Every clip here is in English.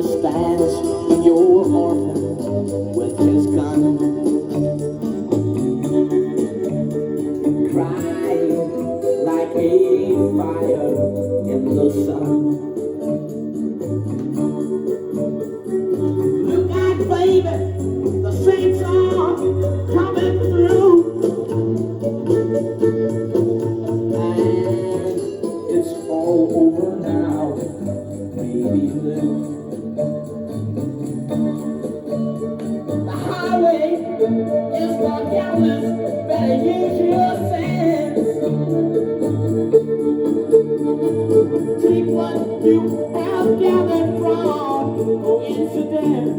stands your orphan with his gun, crying like a fire in the sun. Look out, baby, the saints are coming through, and it's all over now, baby blue. The highway is for gamblers, better use your sense. Take what you have gathered from coincidence.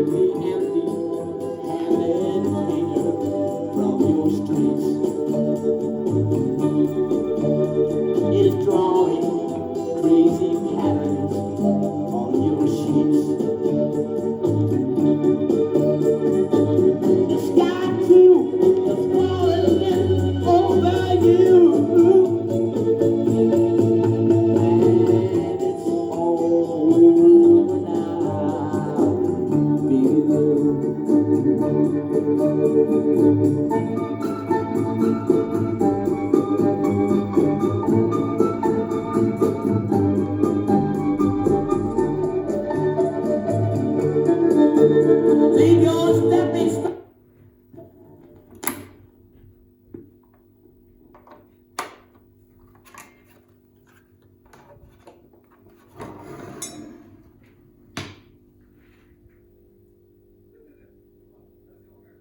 The empty-handed cleaner from your streets.